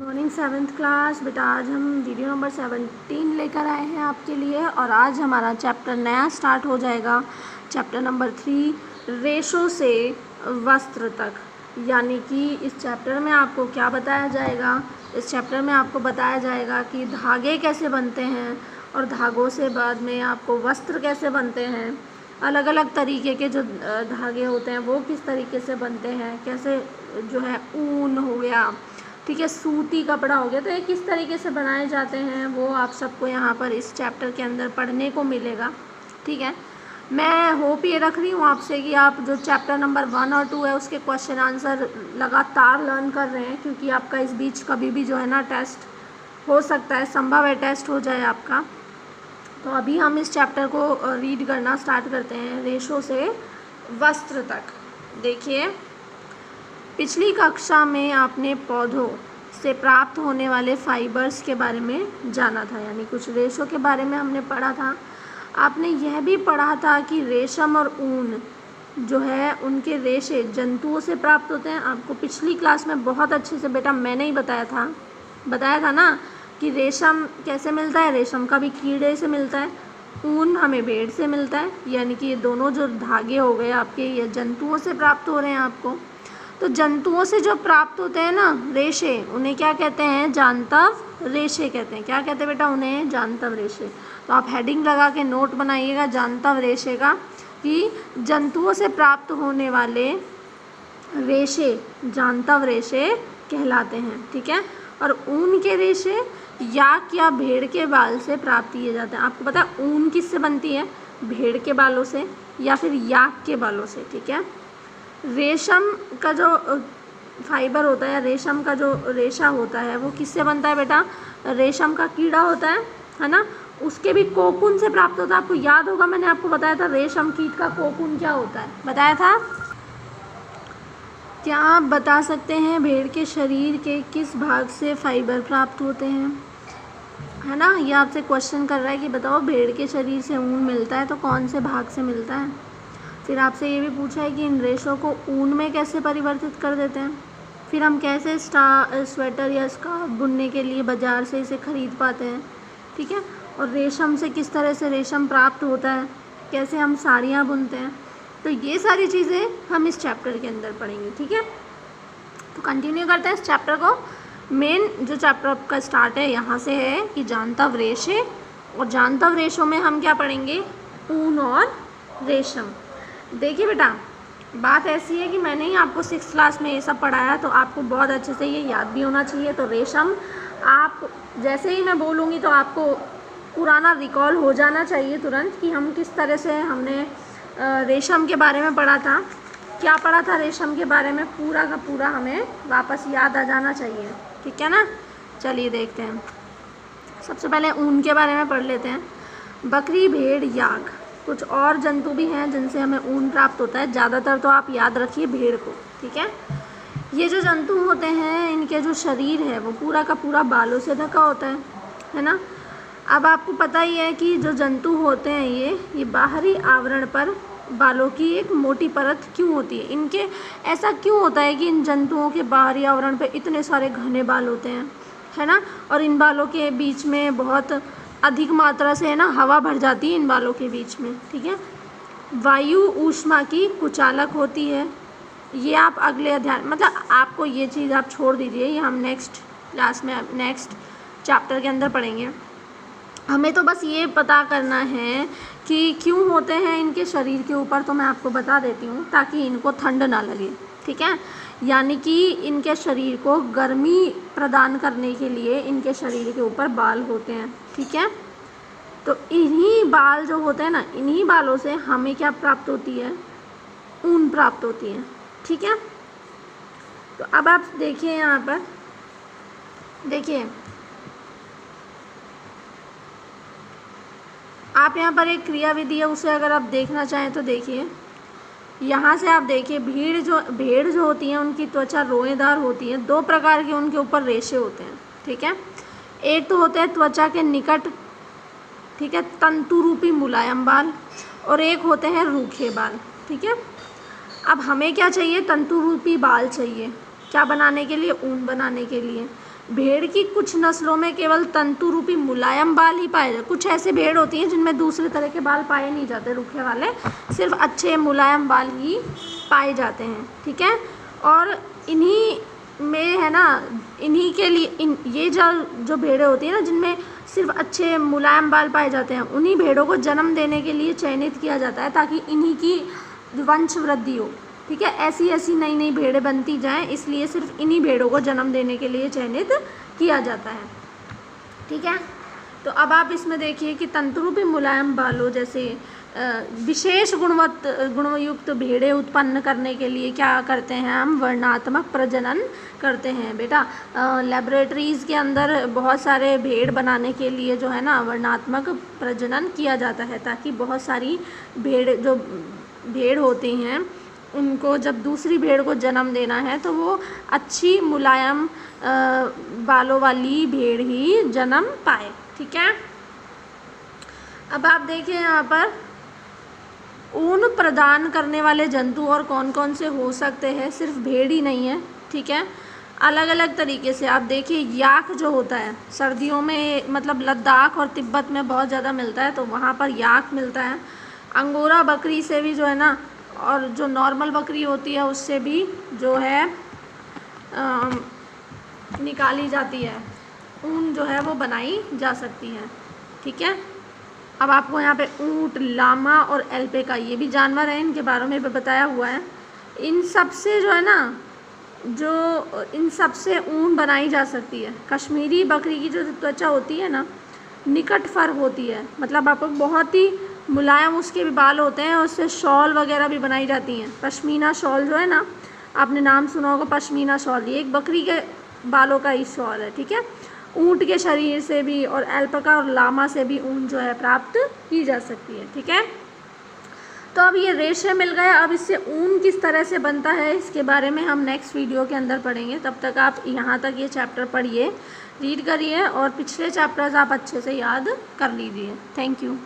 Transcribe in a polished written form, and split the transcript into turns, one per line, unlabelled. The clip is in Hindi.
Morning 7th class. बेटा आज हम वीडियो नंबर 17 लेकर आए हैं आपके लिए और आज हमारा चैप्टर नया स्टार्ट हो जाएगा। चैप्टर नंबर 3 रेशों से वस्त्र तक। यानी कि इस चैप्टर में आपको क्या बताया जाएगा, इस चैप्टर में आपको बताया जाएगा कि धागे कैसे बनते हैं और धागों से बाद में आपको वस्त्र कैसे बनते हैं, अलग अलग तरीके के जो धागे होते हैं वो किस तरीके से बनते हैं, कैसे जो है ऊन हो गया, ठीक है, सूती कपड़ा हो गया, तो ये किस तरीके से बनाए जाते हैं वो आप सबको यहाँ पर इस चैप्टर के अंदर पढ़ने को मिलेगा। ठीक है, मैं होप ये रख रही हूँ आपसे कि आप जो चैप्टर नंबर 1 और 2 है उसके क्वेश्चन आंसर लगातार लर्न कर रहे हैं, क्योंकि आपका इस बीच कभी भी जो है ना टेस्ट हो सकता है, संभव है टेस्ट हो जाए आपका। तो अभी हम इस चैप्टर को रीड करना स्टार्ट करते हैं, रेशों से वस्त्र तक। देखिए, पिछली कक्षा में आपने पौधों से प्राप्त होने वाले फाइबर्स के बारे में जाना था, यानी कुछ रेशों के बारे में हमने पढ़ा था। आपने यह भी पढ़ा था कि रेशम और ऊन जो है उनके रेशे जंतुओं से प्राप्त होते हैं। आपको पिछली क्लास में बहुत अच्छे से बेटा मैंने ही बताया था ना कि रेशम कैसे मिलता है, रेशम का भी कीड़े से मिलता है, ऊन हमें भेड़ से मिलता है, यानी कि ये दोनों जो धागे हो गए आपके ये जंतुओं से प्राप्त हो रहे हैं आपको। तो जंतुओं से जो प्राप्त होते हैं ना रेशे, उन्हें क्या कहते हैं, जांतव रेशे कहते हैं। क्या कहते हैं बेटा उन्हें, जांतव रेशे। तो आप हेडिंग लगा के नोट बनाइएगा जांतव रेशे का, कि जंतुओं से प्राप्त होने वाले रेशे जांतव रेशे कहलाते हैं। ठीक है, और ऊन के रेशे याक या भेड़ के बाल से प्राप्त किए जाते हैं। आपको पता है ऊन किससे बनती है, भेड़ के बालों से या फिर याक के बालों से। ठीक है, रेशम का जो फाइबर होता है, रेशम का जो रेशा होता है वो किससे बनता है बेटा, रेशम का कीड़ा होता है ना, उसके भी कोकून से प्राप्त होता है। आपको याद होगा मैंने आपको बताया था रेशम कीट का कोकून क्या होता है, बताया था। क्या आप बता सकते हैं भेड़ के शरीर के किस भाग से फाइबर प्राप्त होते हैं, है ना, ये आपसे क्वेश्चन कर रहा है कि बताओ भेड़ के शरीर से ऊन मिलता है तो कौन से भाग से मिलता है। फिर आपसे ये भी पूछा है कि इन रेशों को ऊन में कैसे परिवर्तित कर देते हैं, फिर हम कैसे स्वेटर या स्कार्फ बुनने के लिए बाज़ार से इसे ख़रीद पाते हैं। ठीक है, और रेशम से किस तरह से रेशम प्राप्त होता है, कैसे हम साड़ियाँ बुनते हैं। तो ये सारी चीज़ें हम इस चैप्टर के अंदर पढ़ेंगे। ठीक है, तो कंटिन्यू करते हैं इस चैप्टर को। मेन जो चैप्टर आपका स्टार्ट है यहाँ से है कि जांतव रेशे, और जांतव रेशों में हम क्या पढ़ेंगे, ऊन और रेशम। देखिए बेटा, बात ऐसी है कि मैंने ही आपको 6th क्लास में ये सब पढ़ाया, तो आपको बहुत अच्छे से ये याद भी होना चाहिए। तो रेशम आप जैसे ही मैं बोलूँगी तो आपको पुराना रिकॉल हो जाना चाहिए तुरंत कि हम किस तरह से हमने रेशम के बारे में पढ़ा था, क्या पढ़ा था रेशम के बारे में, पूरा का पूरा हमें वापस याद आ जाना चाहिए। ठीक है ना, चलिए देखते हैं। सबसे पहले ऊन के बारे में पढ़ लेते हैं। बकरी, भेड़, याक, कुछ और जंतु भी हैं जिनसे हमें ऊन प्राप्त होता है। ज़्यादातर तो आप याद रखिए भेड़ को। ठीक है, ये जो जंतु होते हैं इनके जो शरीर है वो पूरा का पूरा बालों से ढका होता है ना। अब आपको पता ही है कि जो जंतु होते हैं ये बाहरी आवरण पर बालों की एक मोटी परत क्यों होती है, इनके ऐसा क्यों होता है कि इन जंतुओं के बाहरी आवरण पर इतने सारे घने बाल होते हैं, है ना, और इन बालों के बीच में बहुत अधिक मात्रा से है ना हवा भर जाती है इन बालों के बीच में। ठीक है, वायु ऊष्मा की कुचालक होती है। ये आप अगले अध्याय, मतलब आपको ये चीज़ आप छोड़ दीजिए, ये हम नेक्स्ट क्लास में नेक्स्ट चैप्टर के अंदर पढ़ेंगे। हमें तो बस ये पता करना है कि क्यों होते हैं इनके शरीर के ऊपर, तो मैं आपको बता देती हूँ ताकि इनको ठंड ना लगे। ठीक है, यानी कि इनके शरीर को गर्मी प्रदान करने के लिए इनके शरीर के ऊपर बाल होते हैं। ठीक है, तो इन्हीं बाल जो होते हैं ना, इन्हीं बालों से हमें क्या प्राप्त होती है, ऊन प्राप्त होती है। ठीक है, तो अब आप देखिए यहाँ पर, देखिए आप यहाँ पर एक क्रिया विधि है, उसे अगर आप देखना चाहें तो देखिए, यहाँ से आप देखिए भेड़ जो होती हैं उनकी त्वचा रोएदार होती है। 2 प्रकार के उनके ऊपर रेशे होते हैं। ठीक है, एक तो होते हैं त्वचा के निकट, ठीक है, तंतु रूपी मुलायम बाल, और एक होते हैं रूखे बाल। ठीक है, अब हमें क्या चाहिए, तंतु रूपी बाल चाहिए, क्या बनाने के लिए, ऊन बनाने के लिए। भेड़ की कुछ नस्लों में केवल तंतु रूपी मुलायम बाल ही पाए जाते। कुछ ऐसे भेड़ होती हैं जिनमें दूसरे तरह के बाल पाए नहीं जाते, रूखे वाले, सिर्फ अच्छे मुलायम बाल ही पाए जाते हैं, ठीक है। और इन्हीं में है ना, इन्हीं के लिए ये जो भेड़ें होती हैं ना जिनमें सिर्फ अच्छे मुलायम बाल पाए जाते हैं, उन्हीं भेड़ों को जन्म देने के लिए चयनित किया जाता है ताकि इन्हीं की वंश वृद्धि हो, ठीक है। ऐसी ऐसी नई नई भेड़ें बनती जाएं, इसलिए सिर्फ इन्हीं भेड़ों को जन्म देने के लिए चयनित किया जाता है, ठीक है। तो अब आप इसमें देखिए कि तंतुरूपी मुलायम बालों जैसे विशेष गुणयुक्त भेड़ें उत्पन्न करने के लिए क्या करते हैं हम, वर्णात्मक प्रजनन करते हैं बेटा। लेबोरेटरीज़ के अंदर बहुत सारे भेड़ बनाने के लिए जो है ना वर्णात्मक प्रजनन किया जाता है, ताकि बहुत सारी भेड़ होती हैं उनको जब दूसरी भेड़ को जन्म देना है तो वो अच्छी मुलायम बालों वाली भेड़ ही जन्म पाए, ठीक है। अब आप देखिए यहाँ पर ऊन प्रदान करने वाले जंतु और कौन कौन से हो सकते हैं, सिर्फ भेड़ ही नहीं है, ठीक है। अलग अलग तरीके से आप देखिए, याक जो होता है सर्दियों में, मतलब लद्दाख और तिब्बत में बहुत ज़्यादा मिलता है, तो वहाँ पर याक मिलता है। अंगोरा बकरी से भी जो है ना, और जो नॉर्मल बकरी होती है उससे भी जो है निकाली जाती है, ऊन जो है वो बनाई जा सकती है, ठीक है। अब आपको यहाँ पे ऊँट, लामा और एल्पेका, ये भी जानवर हैं, इनके बारे में भी बताया हुआ है। इन सब से जो है ना, इन सब से ऊन बनाई जा सकती है। कश्मीरी बकरी की जो त्वचा होती है ना, निकट फर होती है, मतलब आपको बहुत ही मुलायम उसके भी बाल होते हैं, उससे शॉल वगैरह भी बनाई जाती हैं। पश्मीना शॉल जो है ना, आपने नाम सुना होगा पश्मीना शॉल, ये एक बकरी के बालों का ही शॉल है, ठीक है। ऊँट के शरीर से भी और एल्पका और लामा से भी ऊन जो है प्राप्त की जा सकती है, ठीक है। तो अब ये रेशे मिल गए, अब इससे ऊन किस तरह से बनता है इसके बारे में हम नेक्स्ट वीडियो के अंदर पढ़ेंगे। तब तक आप यहाँ तक ये चैप्टर पढ़िए, रीड करिए और पिछले चैप्टर्स आप अच्छे से याद कर लीजिए। Thank you.